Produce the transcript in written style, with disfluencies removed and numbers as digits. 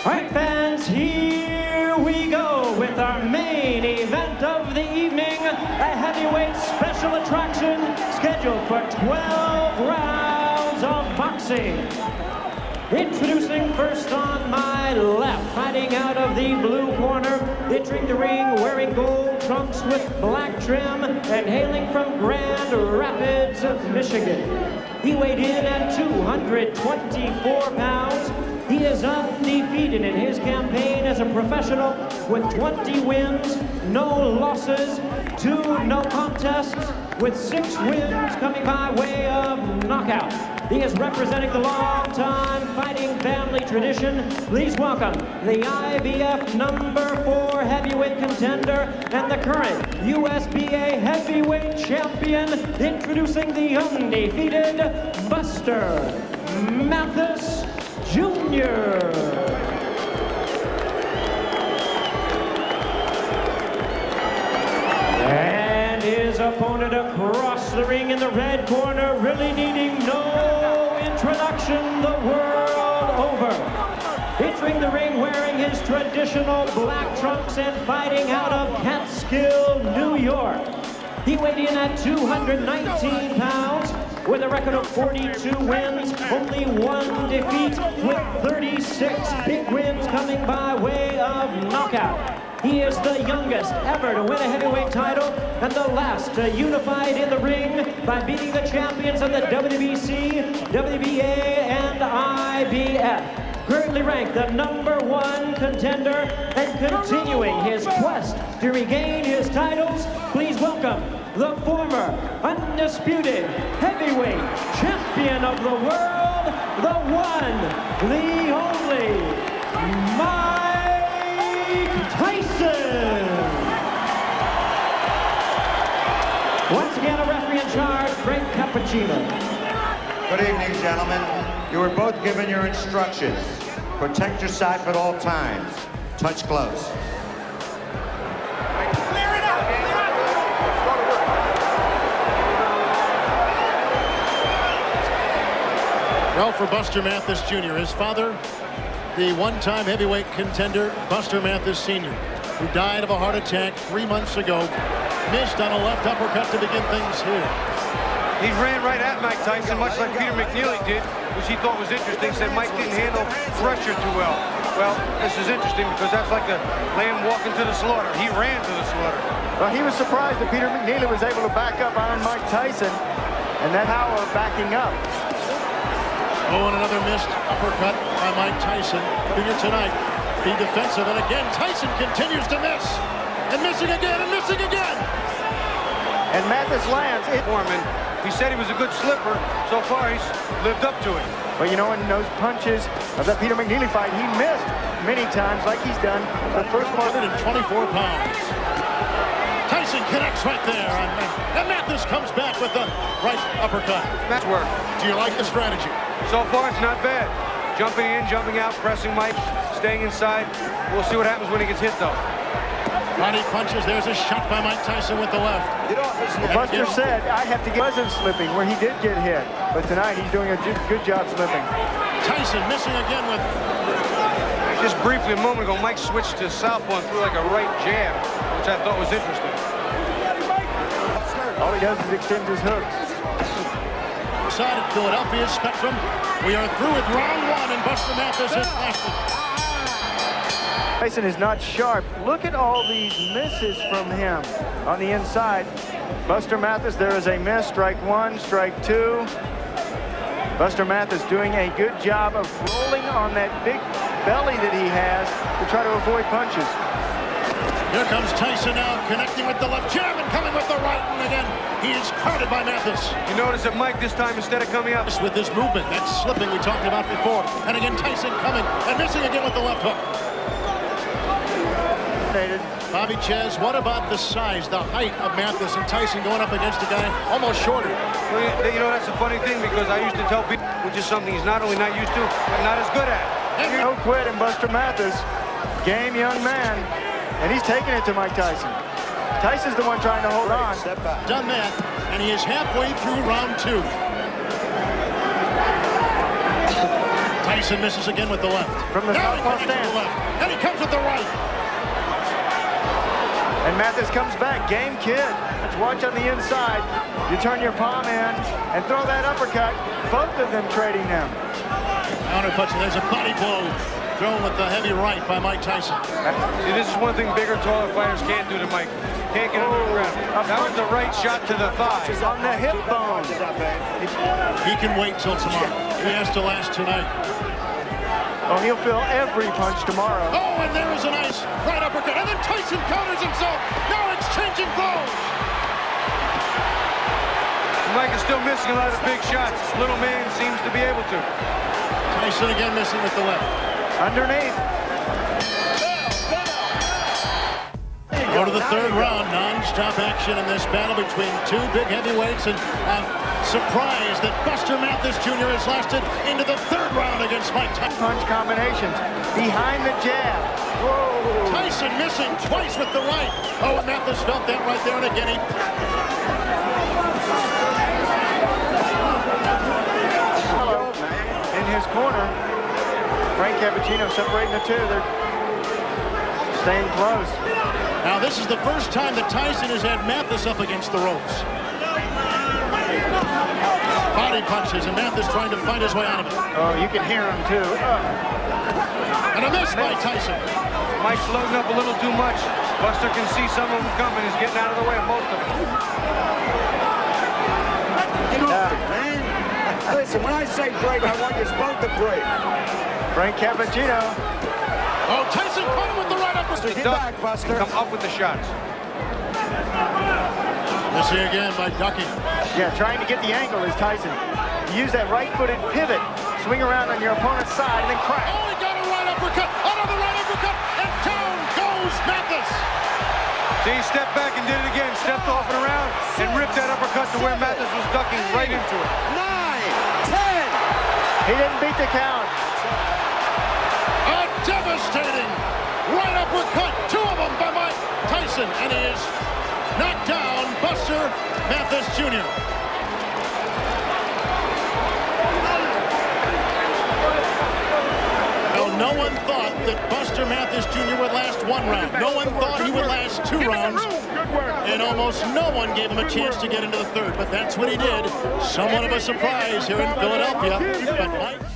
All right, fans, here we go with our main event of the evening, a heavyweight special attraction scheduled for 12 rounds of boxing. Introducing first on my left, fighting out of the blue corner, entering the ring wearing gold trunks with black trim and hailing from Grand Rapids, Michigan. He weighed in at 224 pounds. He is undefeated in his campaign as a professional with 20 wins, no losses, 2 no contests, with 6 wins coming by way of knockout. He is representing the long-time fighting family tradition. Please welcome the IBF #4 heavyweight contender and the current USBA heavyweight champion, introducing the undefeated Buster Mathis Jr. And his opponent across the ring in the red corner, really needing no introduction the world over. Entering the ring wearing his traditional black trunks and fighting out of Catskill, New York. He weighed in at 219 pounds with a record of 42 wins, only 1 defeat, with 36 big wins coming by way of knockout. He is the youngest ever to win a heavyweight title and the last unified in the ring by beating the champions of the WBC, WBA, and IBF. Currently ranked the #1 contender and continuing his quest to regain his titles, please welcome the former undisputed heavyweight champion of the world, the one, the only, Mike Tyson. Once again, a referee in charge, Frank Cappuccino. Good evening, gentlemen. You were both given your instructions. Protect your side at all times. Touch close. Clear it out! Well, for Buster Mathis Jr., his father, the one-time heavyweight contender, Buster Mathis Sr., who died of a heart attack 3 months ago, missed on a left uppercut to begin things here. He ran right at Mike Tyson, much like Peter McNeely did, which he thought was interesting. Said Mike didn't handle pressure too well. Well, this is interesting because that's like the lamb walking to the slaughter. He ran to the slaughter. Well, he was surprised that Peter McNeely was able to back up on Mike Tyson, and that power backing up. Oh, and another missed uppercut by Mike Tyson. Jr. tonight. Be defensive, and again, Tyson continues to miss. And missing again, and missing again. And Mathis lands it. Foreman, he said he was a good slipper. So far, he's lived up to it. But you know, in those punches of that Peter McNeely fight, he missed many times like he's done the first part. 124 pounds. Tyson connects right there. And Mathis comes back with the right uppercut. That's work. Do you like the strategy? So far, it's not bad. Jumping in, jumping out, pressing Mike, staying inside. We'll see what happens when he gets hit, though. Body punches. There's a shot by Mike Tyson with the left. Buster said, I have to get... wasn't slipping where he did get hit. But tonight, he's doing a good job slipping. Tyson missing again with... Just briefly a moment ago, Mike switched to southpaw and threw like a right jab, which I thought was interesting. All he does is extend his hooks. Side of Philadelphia Spectrum. We are through with round 1, and Buster Mathis is lasting. Tyson is not sharp. Look at all these misses from him on the inside. Buster Mathis, there is a miss. Strike 1, strike 2. Buster Mathis doing a good job of rolling on that big belly that he has to try to avoid punches. Here comes Tyson now, connecting with the left jab and coming with the right, and again, he is crowded by Mathis. You notice that Mike this time, instead of coming up with his movement, that slipping we talked about before, and again Tyson coming and missing again with the left hook. Bobby Chez, what about the size, the height of Mathis and Tyson going up against a guy almost shorter? Well, you know, that's a funny thing because I used to tell people, which is something he's not only not used to, but not as good at. No quit in Buster Mathis. Game young man. And he's taking it to Mike Tyson. Tyson's the one trying to hold on. Done that, and he is halfway through round 2. Tyson misses again with the left. From the now he southpaw connects with the stance. left. And he comes with the right. And Mathis comes back. Game kid. Let's watch on the inside. You turn your palm in and throw that uppercut. Both of them trading them. Counter punch. There's a body blow thrown with the heavy right by Mike Tyson. See, this is one thing bigger, taller fighters can't do to Mike. Can't get under the ground. That was the right shot to the thigh. On the hip bone. He can wait till tomorrow. He has to last tonight. Oh, he'll feel every punch tomorrow. Oh, and there is a nice right uppercut. And then Tyson counters himself. Now exchanging blows. Mike is still missing a lot of big shots. Little man seems to be able to. Tyson again missing with the left. Underneath. Go to the third round. Non-stop action in this battle between two big heavyweights. And surprised that Buster Mathis Jr. has lasted into the third round against Mike Tyson. Punch combinations. Behind the jab. Whoa. Tyson missing twice with the right. Oh, and Mathis felt that right there. And again, he... In his corner, Frank Cappuccino separating the two. They're staying close. Now, this is the first time that Tyson has had Mathis up against the ropes. Body punches, and Mathis trying to fight his way out of it. Oh, you can hear him, too. And a miss by Tyson. Mike's loading up a little too much. Buster can see some of them coming. He's getting out of the way of most of them. Man. Listen, when I say break, I want you both to break. Frank Cappuccino. Oh, Tyson caught him with the right uppercut. Get back, Buster. Come up with the shots. Missing again by ducking. Yeah, trying to get the angle is Tyson. You use that right-footed pivot, swing around on your opponent's side, and then crack. Oh, he got a right uppercut. Another right uppercut, and down goes Mathis. See, he stepped back and did it again. Stepped off and around and ripped that uppercut to where Mathis was ducking right into it. 9, 10. He didn't beat the count. A devastating right uppercut. Two of them by Mike Tyson, and he is knocked down Buster Mathis Jr. No one thought that Buster Mathis Jr. would last one round. No one thought he would last two rounds. And almost no one gave him a chance to get into the third. But that's what he did. Somewhat of a surprise here in Philadelphia. But Mike...